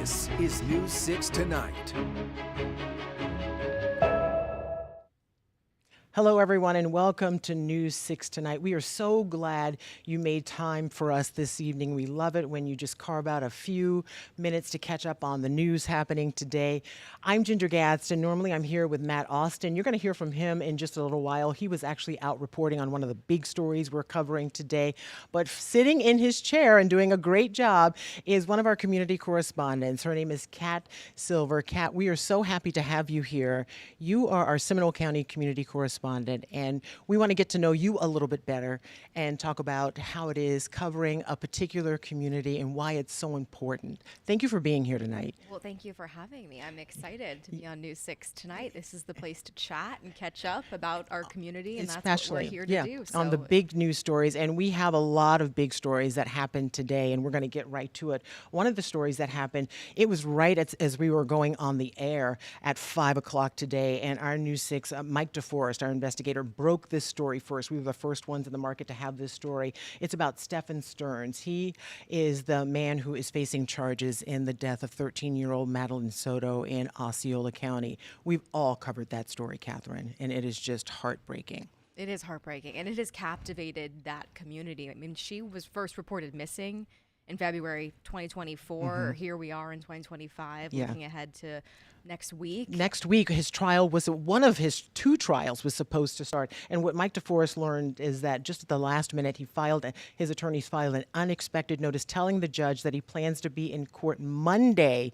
This is News 6 Tonight. Hello, everyone, and welcome to News 6 Tonight. We are so glad you made time for us this evening. We love it when you just carve out a few minutes to catch up on the news happening today. I'm Ginger Gadsden. Normally, I'm here with Matt Austin. You're going to hear from him in just a little while. He was actually out reporting on one of the big stories we're covering today. But sitting in his chair and doing a great job is one of our community correspondents. Her name is Kat Silver. Kat, we are so happy to have you here. You are our Seminole County community correspondent. And we want to get to know you a little bit better and talk about how it is covering a particular community and why it's so important. Thank you for being here tonight. Well, thank you for having me. I'm excited to be on News 6 tonight. This is the place to chat and catch up about our community, and that's what we're here to do. On the big news stories, and we have a lot of big stories that happened today, and we're going to get right to it. One of the stories that happened, it was right as we were going on the air at 5 o'clock today, and our News 6, Mike DeForest, our investigator, broke this story first. We were the first ones in the market to have this story. It's about Stephan Sterns. He is the man who is facing charges in the death of 13-year-old Madeline Soto in Osceola County. We've all covered that story, Catherine, and it is just heartbreaking. It is heartbreaking, and it has captivated that community. I mean, she was first reported missing in February 2024. Here we are in 2025, looking ahead to next week. Next week, his trial was one of his two trials was supposed to start. And what Mike DeForest learned is that just at the last minute, his attorneys filed an unexpected notice telling the judge that he plans to be in court Monday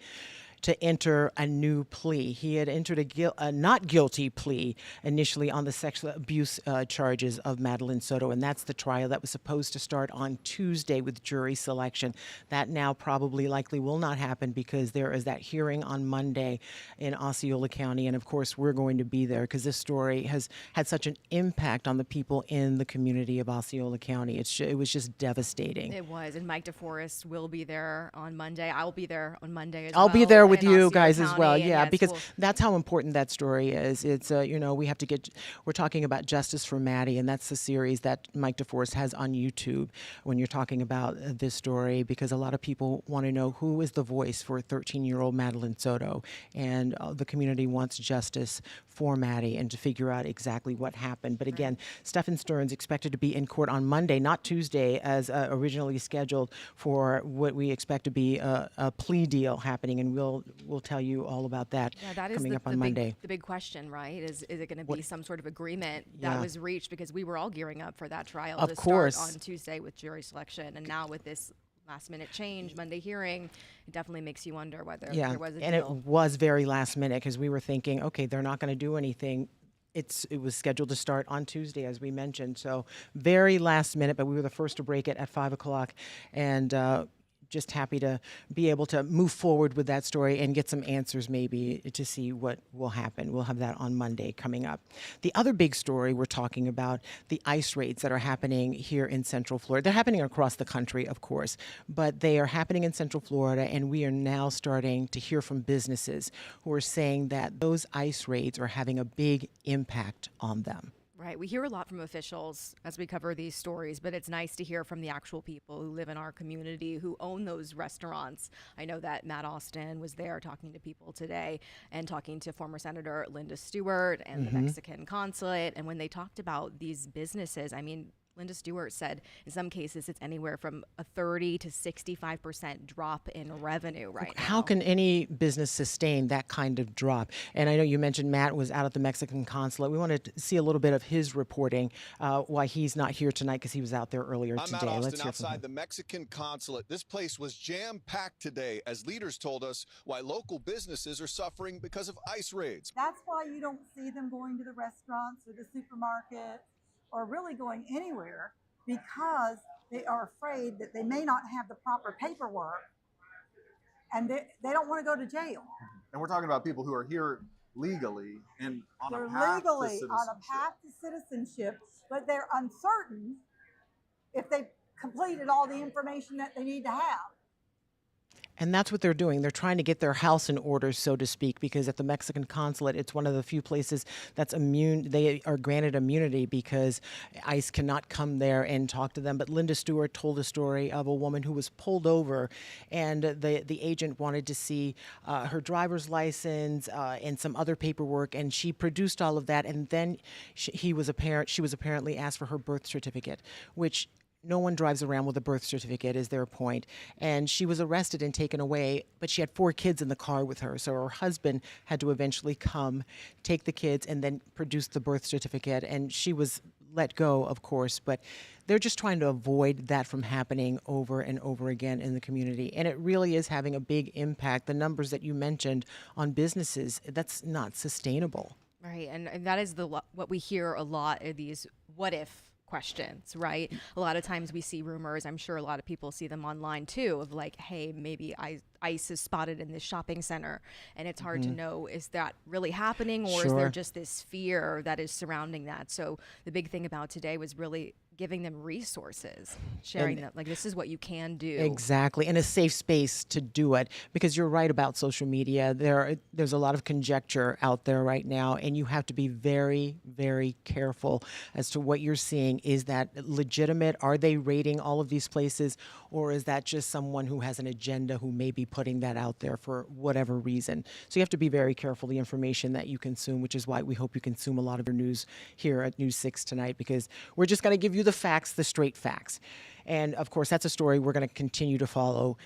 to enter a new plea. He had entered a not guilty plea initially on the sexual abuse charges of Madeline Soto, and that's the trial that was supposed to start on Tuesday with jury selection. That now probably likely will not happen because there is that hearing on Monday in Osceola County, and of course we're going to be there because this story has had such an impact on the people in the community of Osceola County. It was just devastating. It was, and Mike DeForest will be there on Monday. I will be there on Monday as well. I'll be there with you guys as well, because cool. That's how important that story is. It's we're talking about Justice for Maddie, and that's the series that Mike DeForest has on YouTube when you're talking about this story, because a lot of people want to know who is the voice for 13-year-old Madeline Soto, and the community wants justice for Maddie and to figure out exactly what happened. But again, Stephan Sterns expected to be in court on Monday, not Tuesday as originally scheduled, for what we expect to be a plea deal happening, and we'll tell you all about that, coming up on Monday. The big question, right? Is it going to be some sort of agreement that was reached? Because we were all gearing up for that trial to start on Tuesday with jury selection. And now with this last minute change, Monday hearing, it definitely makes you wonder whether there was a deal. And it was very last minute because we were thinking, okay, they're not going to do anything. It was scheduled to start on Tuesday, as we mentioned. So very last minute, but we were the first to break it at 5 o'clock. And just happy to be able to move forward with that story and get some answers maybe to see what will happen. We'll have that on Monday coming up. The other big story we're talking about, the ICE raids that are happening here in Central Florida. They're happening across the country, of course, but they are happening in Central Florida, and we are now starting to hear from businesses who are saying that those ICE raids are having a big impact on them. Right. We hear a lot from officials as we cover these stories, but it's nice to hear from the actual people who live in our community, who own those restaurants. I know that Matt Austin was there talking to people today and talking to former Senator Linda Stewart and the Mexican consulate. And when they talked about these businesses, I mean, Linda Stewart said in some cases it's anywhere from a 30 to 65% drop in revenue right now. How can any business sustain that kind of drop? And I know you mentioned Matt was out at the Mexican consulate. We wanted to see a little bit of his reporting, why he's not here tonight because he was out there earlier today. I'm Matt Austin outside the Mexican consulate. This place was jam-packed today as leaders told us why local businesses are suffering because of ICE raids. That's why you don't see them going to the restaurants or the supermarket or really going anywhere, because they are afraid that they may not have the proper paperwork and they don't want to go to jail. And we're talking about people who are here legally and on they're a path legally to citizenship. on a path to citizenship, but they're uncertain if they've completed all the information that they need to have. And that's what they're doing. They're trying to get their house in order, so to speak, because at the Mexican consulate, it's one of the few places that's immune. They are granted immunity because ICE cannot come there and talk to them. But Linda Stewart told a story of a woman who was pulled over, and the agent wanted to see her driver's license and some other paperwork, and she produced all of that. And then she was apparently asked for her birth certificate, which no one drives around with a birth certificate, is their point. And she was arrested and taken away, but she had 4 kids in the car with her. So her husband had to eventually come, take the kids, and then produce the birth certificate. And she was let go, of course, but they're just trying to avoid that from happening over and over again in the community. And it really is having a big impact. The numbers that you mentioned on businesses, that's not sustainable. Right, and that is what we hear a lot of these what if questions, right? A lot of times we see rumors, I'm sure a lot of people see them online too, of like, hey, maybe ICE is spotted in this shopping center, and it's hard to know, is that really happening, or is there just this fear that is surrounding that? So the big thing about today was really giving them resources, sharing them, like, this is what you can do. Exactly, and a safe space to do it, because you're right about social media. There's a lot of conjecture out there right now, and you have to be very, very careful as to what you're seeing. Is that legitimate? Are they raiding all of these places, or is that just someone who has an agenda who may be putting that out there for whatever reason? So you have to be very careful the information that you consume, which is why we hope you consume a lot of your news here at News 6 tonight, because we're just going to give you the facts, the straight facts. And of course, that's a story we're going to continue to follow,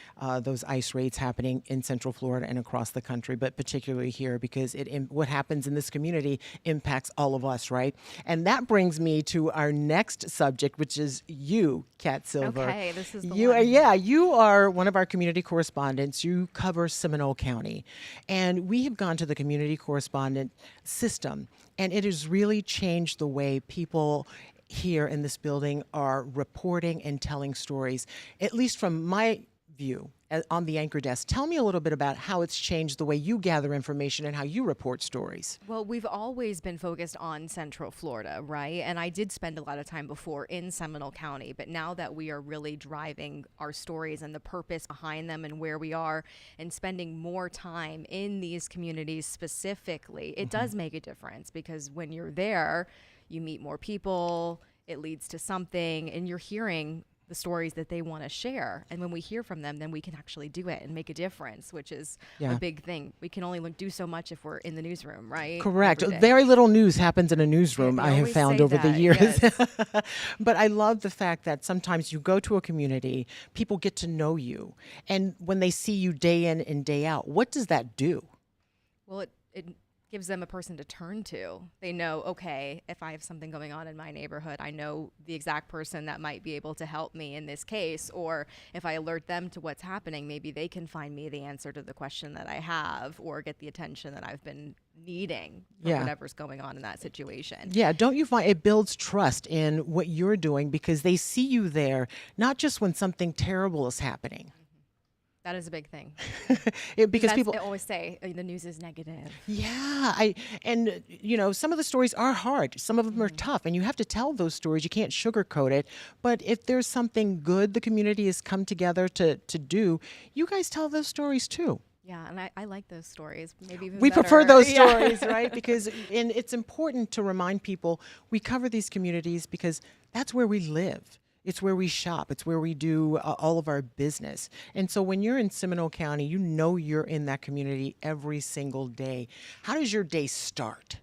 those ICE raids happening in Central Florida and across the country, but particularly here, because what happens in this community impacts all of us, right? And that brings me to our next subject, which is you, Kat Silver. Okay, this is the one. one. Yeah, you are one of our community correspondents. You cover Seminole County. And we have gone to the community correspondent system, and it has really changed the way people here in this building are reporting and telling stories, at least from my view on the anchor desk. Tell me a little bit about how it's changed the way you gather information and how you report stories. Well, we've always been focused on Central Florida, right? And I did spend a lot of time before in Seminole County, but now that we are really driving our stories and the purpose behind them and where we are and spending more time in these communities specifically, it does make a difference, because when you're there, you meet more people, it leads to something, and you're hearing the stories that they want to share. And when we hear from them, then we can actually do it and make a difference, which is a big thing. We can only do so much if we're in the newsroom, right? Correct. Very little news happens in a newsroom, I have found over the years. Yes. But I love the fact that sometimes you go to a community, people get to know you. And when they see you day in and day out, what does that do? Well, it gives them a person to turn to. They know, okay, if I have something going on in my neighborhood, I know the exact person that might be able to help me in this case. Or if I alert them to what's happening, maybe they can find me the answer to the question that I have, or get the attention that I've been needing for whatever's going on in that situation. Yeah, don't you find it builds trust in what you're doing, because they see you there, not just when something terrible is happening. That is a big thing. Because people always say the news is negative. Yeah, some of the stories are hard. Some of them are tough, and you have to tell those stories. You can't sugarcoat it. But if there's something good the community has come together to do, you guys tell those stories too. Yeah, and I like those stories. Maybe even we better. prefer those stories, right? Because it's important to remind people we cover these communities because that's where we live. It's where we shop. It's where we do all of our business. And so when you're in Seminole County, you know you're in that community every single day. How does your day start?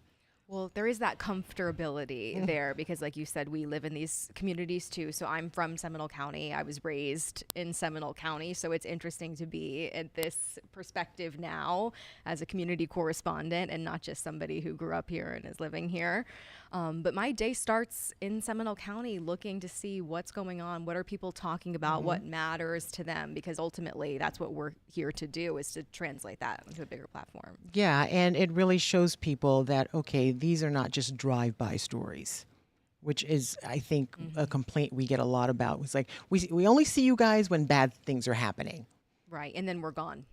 Well, there is that comfortability there, because like you said, we live in these communities too. So I'm from Seminole County. I was raised in Seminole County. So it's interesting to be at this perspective now as a community correspondent and not just somebody who grew up here and is living here. But my day starts in Seminole County looking to see what's going on, what are people talking about, what matters to them, because ultimately that's what we're here to do, is to translate that into a bigger platform. Yeah, and it really shows people that, okay, these are not just drive-by stories, which is, I think, a complaint we get a lot about. It's like, we only see you guys when bad things are happening. Right, and then we're gone.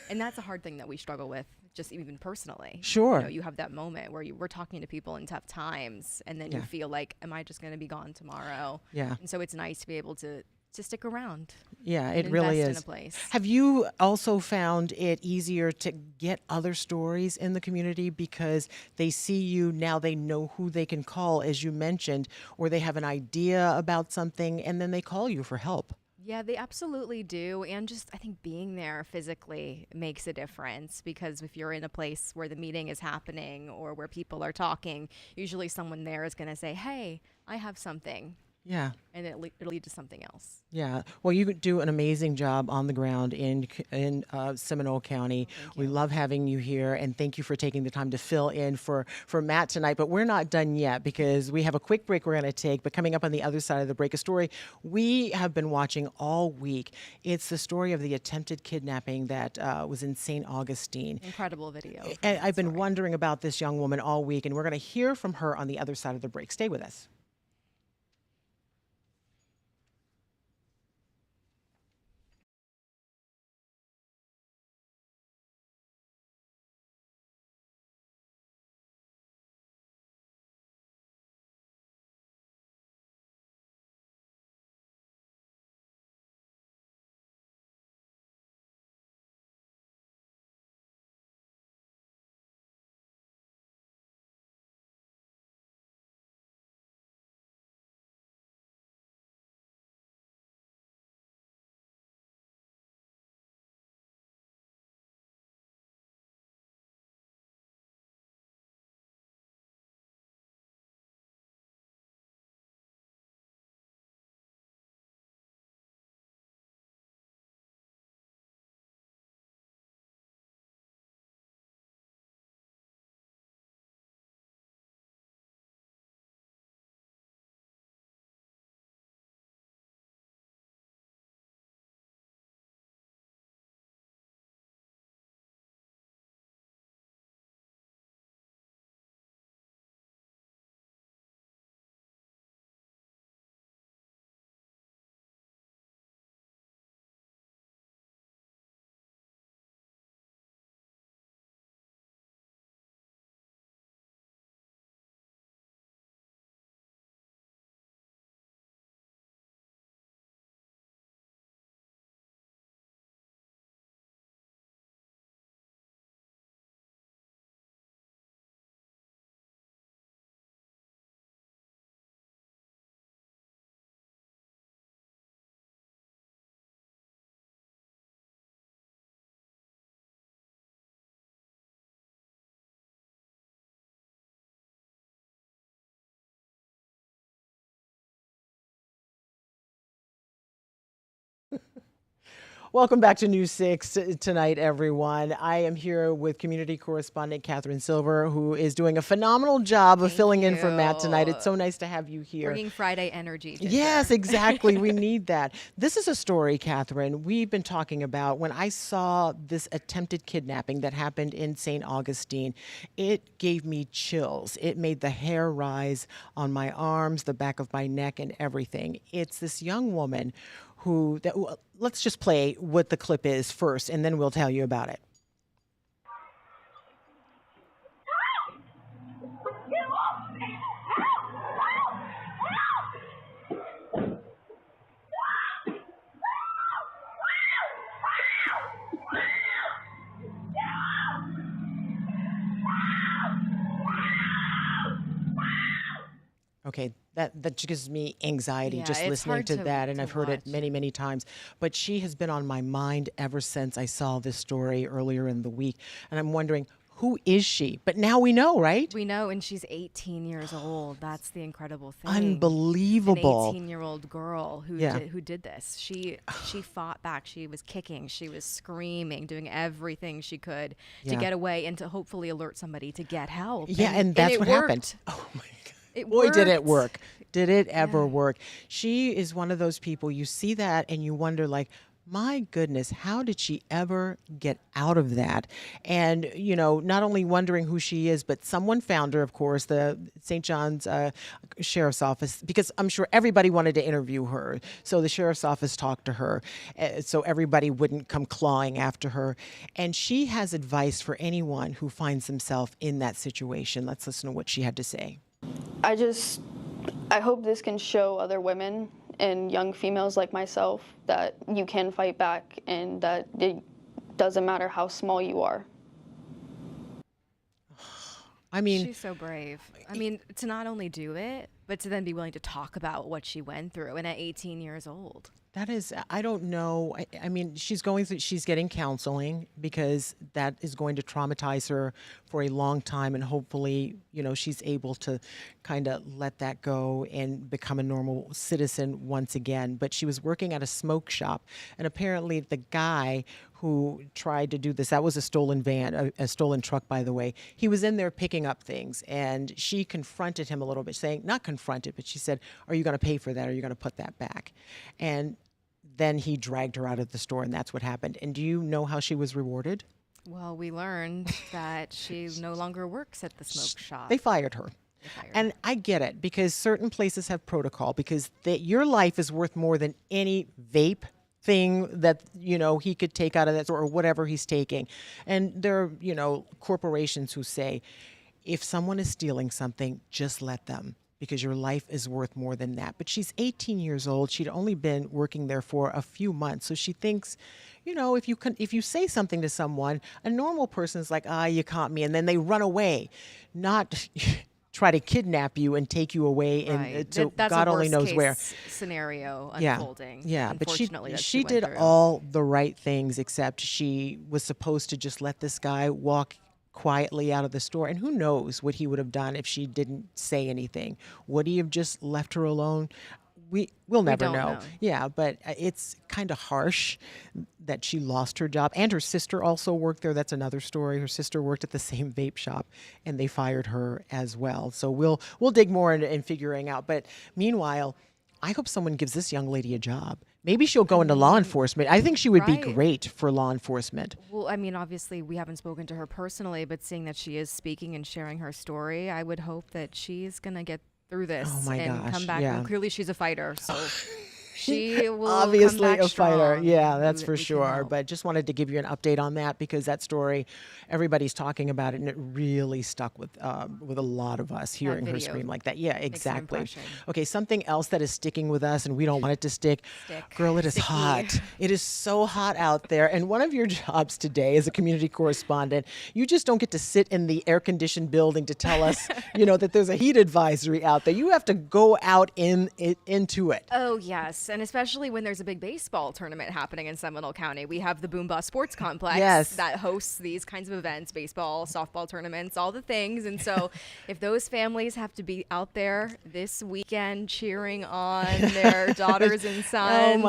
And that's a hard thing that we struggle with, just even personally. Sure. You have that moment where we're talking to people in tough times, and then you feel like, am I just going to be gone tomorrow? Yeah. And so it's nice to be able to to stick around. Yeah, and it really invest is. in a place. Have you also found it easier to get other stories in the community because they see you now, they know who they can call, as you mentioned, or they have an idea about something and then they call you for help? Yeah, they absolutely do. And just, I think being there physically makes a difference, because if you're in a place where the meeting is happening or where people are talking, usually someone there is going to say, hey, I have something. Yeah. And it'll lead to something else. Yeah. Well, you do an amazing job on the ground in Seminole County. Thank We you. love having you here, and thank you for taking the time to fill in for Matt tonight. But we're not done yet because we have a quick break we're going to take. But coming up on the other side of the break, a story we have been watching all week. It's the story of the attempted kidnapping that was in St. Augustine. Incredible video. And I've been wondering about this young woman all week, and we're going to hear from her on the other side of the break. Stay with us. Welcome back to News 6 tonight, everyone. I am here with community correspondent Catherine Silver, who is doing a phenomenal job of filling in for Matt tonight. It's so nice to have you here. Bringing Friday energy. Ginger. Yes, exactly. We need that. This is a story, Catherine, we've been talking about. When I saw this attempted kidnapping that happened in St. Augustine, it gave me chills. It made the hair rise on my arms, the back of my neck, and everything. It's this young woman let's just play what the clip is first, and then we'll tell you about it. Okay, that gives me anxiety just it's listening hard to that, and to I've heard it watch. many, many times. But she has been on my mind ever since I saw this story earlier in the week, and I'm wondering, who is she? But now we know, right? We know, and she's 18 years old. That's the incredible thing. Unbelievable. An 18-year-old girl who did this. She fought back. She was kicking. She was screaming, doing everything she could to get away and to hopefully alert somebody to get help. Yeah, and that's what happened. Oh my God. Boy, did it work. Did it ever work? She is one of those people, you see that and you wonder, like, my goodness, how did she ever get out of that? And, you know, not only wondering who she is, but someone found her, of course, the St. John's Sheriff's Office, because I'm sure everybody wanted to interview her. So the Sheriff's Office talked to her so everybody wouldn't come clawing after her. And she has advice for anyone who finds themselves in that situation. Let's listen to what she had to say. I hope this can show other women in young females like myself that you can fight back and that it doesn't matter how small you are. I mean, she's so brave. I mean, to not only do it, but to then be willing to talk about what she went through, and at 18 years old. that is, I don't know. I mean, she's getting counseling because that is going to traumatize her for a long time. And hopefully, she's able to kind of let that go and become a normal citizen once again. But she was working at a smoke shop. And apparently the guy who tried to do this, that was a stolen van, a stolen truck, by the way. He was in there picking up things. And she confronted him a little bit, saying, not confronted, but she said, are you going to pay for that? Or are you going to put that back? And then he dragged her out of the store, and that's what happened. And do you know how she was rewarded? Well, we learned that she no longer works at the smoke shop. They fired her. And I get it, because certain places have protocol, because your life is worth more than any vape thing that, he could take out of that store or whatever he's taking. And there are, corporations who say, if someone is stealing something, just let them, because your life is worth more than that. But she's 18 years old. She'd only been working there for a few months. So she thinks, if you say something to someone, a normal person is like, you caught me. And then they run away, not try to kidnap you and take you away. Right. And so That's God a only knows where. Scenario unfolding. Yeah, but Unfortunately, she did all the right things, except she was supposed to just let this guy walk quietly out of the store. And who knows what he would have done if she didn't say anything. Would he have just left her alone? We'll never know. Yeah, but it's kind of harsh that she lost her job. And her sister also worked there. That's another story. Her sister worked at the same vape shop, and they fired her as well. So we'll dig more in figuring out. But meanwhile, I hope someone gives this young lady a job. Maybe she'll go into law enforcement. I think she would be great for law enforcement. Well, I mean, obviously, we haven't spoken to her personally, but seeing that she is speaking and sharing her story, I would hope that she's going to get through this come back. Yeah. Well, clearly, she's a fighter, so she will obviously come back a fighter. strong. Yeah, that's for We can sure. help. But just wanted to give you an update on that, because that story, everybody's talking about it, and it really stuck with a lot of us hearing her video scream like that. Yeah, makes an exactly. impression. Okay, something else that is sticking with us, and we don't want it to stick. Girl, it is Sticky. hot. It is so hot out there. And one of your jobs today as a community correspondent, you just don't get to sit in the air-conditioned building to tell us, that there's a heat advisory out there. You have to go out into it. Oh, yes. And especially when there's a big baseball tournament happening in Seminole County. We have the Boom Bus Sports Complex that hosts these kinds of events, baseball, softball tournaments, all the things. And so if those families have to be out there this weekend cheering on their daughters and sons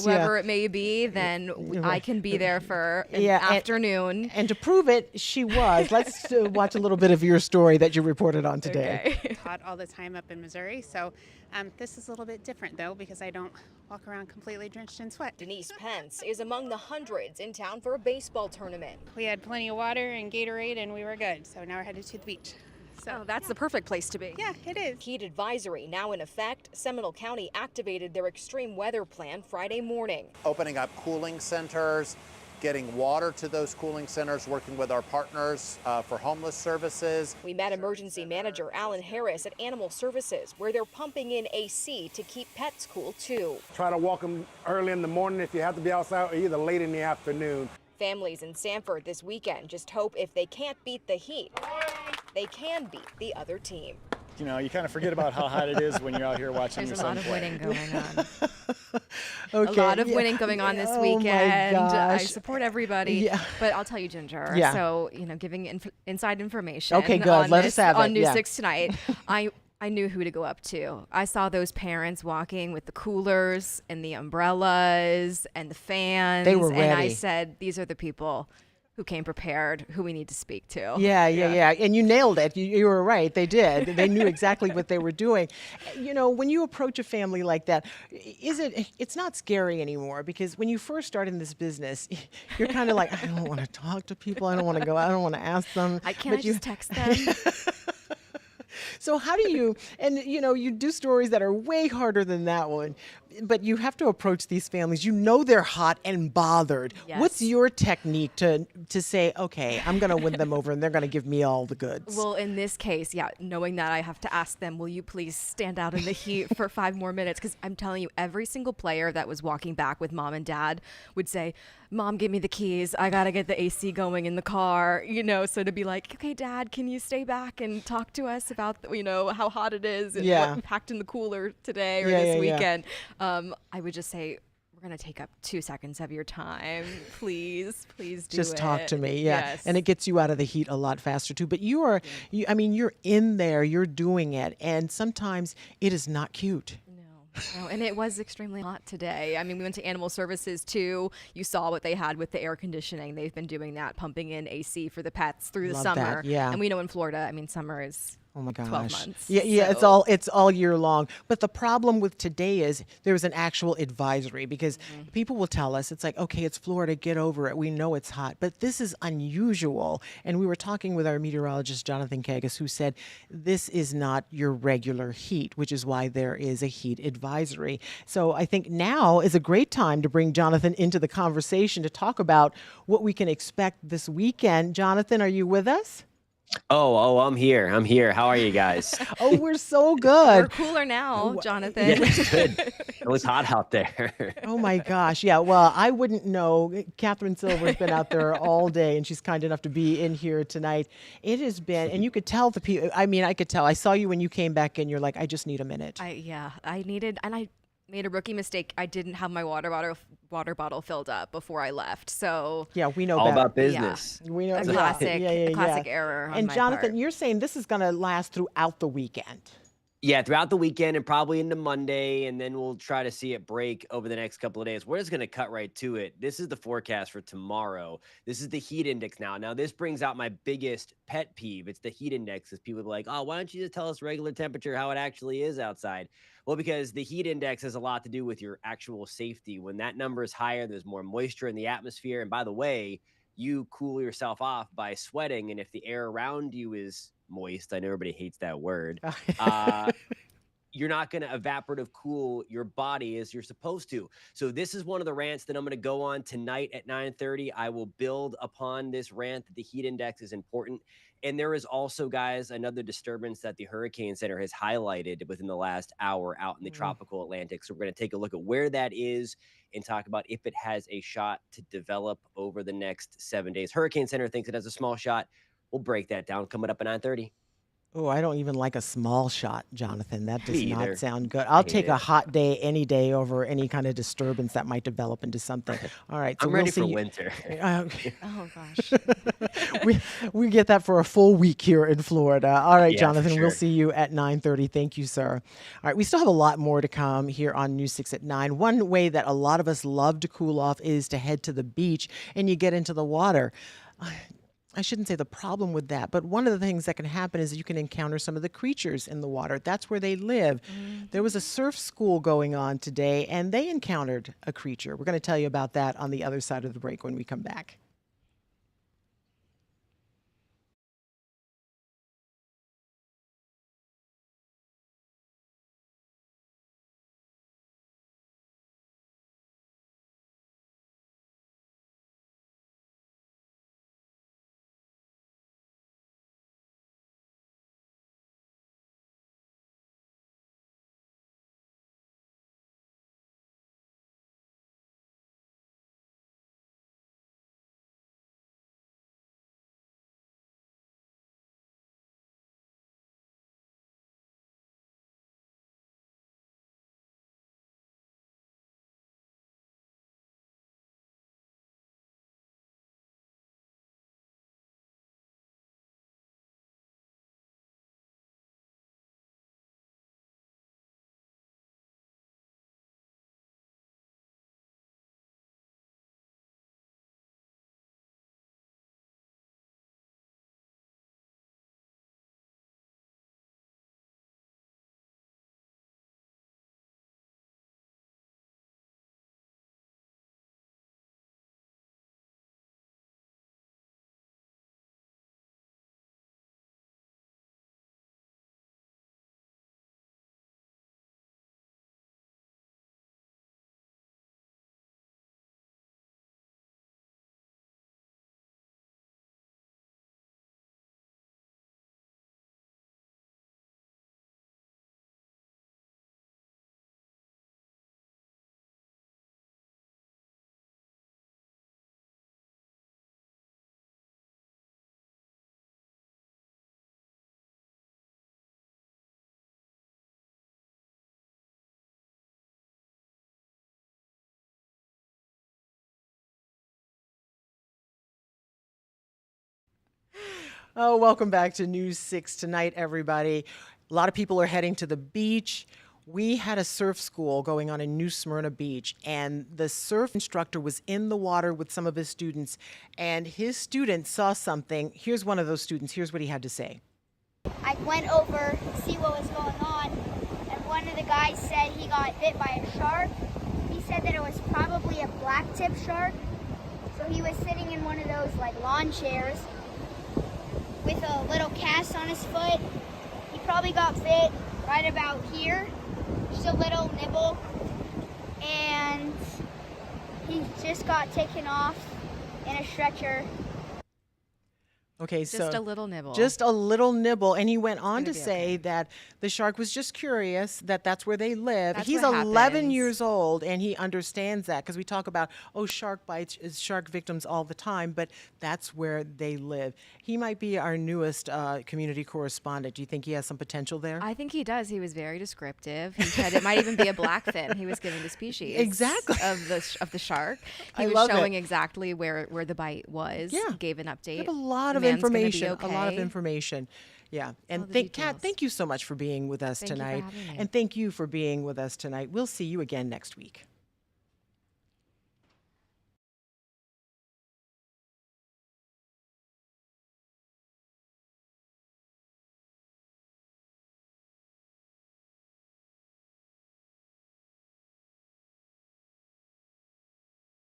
whoever it may be, then I can be there for an afternoon. And to prove it, she was. Let's watch a little bit of your story that you reported on today. Okay. Hot all the time up in Missouri, so this is a little bit different though, because I don't walk around completely drenched in sweat. Denise Pence is among the hundreds in town for a baseball tournament. We had plenty of water and Gatorade and we were good, so now we're headed to the beach. So that's the perfect place to be. Yeah, it is. Heat advisory now in effect. Seminole County activated their extreme weather plan Friday morning. Opening up cooling centers, getting water to those cooling centers, working with our partners for homeless services. We met emergency manager Alan Harris at Animal Services, where they're pumping in AC to keep pets cool too. Try to walk them early in the morning if you have to be outside, or either late in the afternoon. Families in Sanford this weekend just hope if they can't beat the heat, they can beat the other team. You kind of forget about how hot it is when you're out here watching There's your son play. There's a lot of winning going on. Okay, a lot of winning going on this weekend. I support everybody. Yeah. But I'll tell you, Ginger. Yeah. So, giving inside information. Okay, good. On Let us have it. On News Yeah. 6 tonight. I knew who to go up to. I saw those parents walking with the coolers and the umbrellas and the fans. They were And I ready. said, these are the people who came prepared, who we need to speak to. Yeah. And you nailed it. You were right. They did. They knew exactly what they were doing. When you approach a family like that, it's not scary anymore, because when you first start in this business, you're kind of like, I don't want to talk to people. I don't want to go. I don't want to ask them. I just text them. So how do you, and you do stories that are way harder than that one. but you have to approach these families. You know they're hot and bothered. Yes. What's your technique to say, okay, I'm going to win them over and they're going to give me all the goods? Well, in this case, yeah, knowing that, I have to ask them, will you please stand out in the heat for 5 more minutes? Because I'm telling you, every single player that was walking back with mom and dad would say, Mom, give me the keys. I got to get the AC going in the car, so to be like, okay, Dad, can you stay back and talk to us about, how hot it is and what we packed in the cooler today or this weekend. I would just say, we're going to take up 2 seconds of your time. Please do Just it. talk to me. Yeah. Yes. And it gets you out of the heat a lot faster too. But you're in there, you're doing it. And sometimes it is not cute. No, and it was extremely hot today. I mean, we went to Animal Services too. You saw what they had with the air conditioning. They've been doing that, pumping in AC for the pets through the Love summer. that, yeah. And we know in Florida, I mean, summer is Oh my gosh. 12 months. Yeah, so. it's all year long. But the problem with today is there was an actual advisory because people will tell us, it's like, okay, it's Florida, get over it. We know it's hot. But this is unusual. And we were talking with our meteorologist, Jonathan Kagas, who said this is not your regular heat, which is why there is a heat advisory. So I think now is a great time to bring Jonathan into the conversation to talk about what we can expect this weekend. Jonathan, are you with us? Oh, I'm here. How are you guys? Oh, we're so good. We're cooler now, Jonathan. Yeah, it's good. It was hot out there. Oh my gosh. Yeah. Well, I wouldn't know. Catherine Silver's been out there all day and she's kind enough to be in here tonight. It has been, and you could tell the people, I could tell. I saw you when you came back in. You're like, I just need a minute. I made a rookie mistake. I didn't have my water bottle filled up before I left. So yeah, we know all better. about business. Yeah. We know a classic error. And Jonathan, you're saying this is going to last throughout the weekend. Yeah, throughout the weekend and probably into Monday, and then we'll try to see it break over the next couple of days. We're just going to cut right to it. This is the forecast for tomorrow. This is the heat index now. Now, this brings out my biggest pet peeve. It's the heat index, because people are like, oh, why don't you just tell us regular temperature, how it actually is outside? Well, because the heat index has a lot to do with your actual safety. When that number is higher, there's more moisture in the atmosphere. And by the way, you cool yourself off by sweating. And if the air around you is moist, I know everybody hates that word, you're not going to evaporative cool your body as you're supposed to. So this is one of the rants that I'm going to go on tonight at 9:30. I will build upon this rant that the heat index is important. And there is also, guys, another disturbance that the Hurricane Center has highlighted within the last hour out in the tropical Atlantic. So we're going to take a look at where that is and talk about if it has a shot to develop over the next 7 days. Hurricane Center thinks it has a small shot. We'll break that down coming up at 9:30. Oh, I don't even like a small shot, Jonathan. That does Me not either. sound good. I'll hate take it. a hot day any day over any kind of disturbance that might develop into something. All right. So I'm ready we'll see for you- winter. Oh, gosh. we get that for a full week here in Florida. All right, Yeah, for Jonathan, we'll sure. see you at 9:30. Thank you, sir. All right, we still have a lot more to come here on News 6 at 9. One way that a lot of us love to cool off is to head to the beach and you get into the water. I shouldn't say the problem with that, but one of the things that can happen is you can encounter some of the creatures in the water. That's where they live. There was a surf school going on today, and they encountered a creature. We're going to tell you about that on the other side of the break when we come back. Oh, welcome back to News 6 Tonight, everybody. A lot of people are heading to the beach. We had a surf school going on in New Smyrna Beach, and the surf instructor was in the water with some of his students, and his students saw something. Here's one of those students. Here's what he had to say. I went over to see what was going on, and one of the guys said he got bit by a shark. He said that it was probably a black-tip shark. So he was sitting in one of those like lawn chairs with a little cast on his foot. He probably got bit right about here, just a little nibble, and he just got taken off in a stretcher. Okay, Just a little nibble. Just a little nibble. And he went on to Gonna be say okay. that the shark was just curious that that's where they live. That's He's what 11 happens. years old, and he understands that because we talk about, shark bites, shark victims all the time, but that's where they live. He might be our newest community correspondent. Do you think he has some potential there? I think he does. He was very descriptive. He said it might even be a blackfin. He was giving the species Exactly. of the shark. He I was love showing it. exactly where the bite was. Yeah. Gave an update. We have a lot of Man's gonna be information. A lot of okay. information. Yeah. And the Kat, details. thank you so much for being with us Thank you for tonight. having me. And thank you for being with us tonight. We'll see you again next week.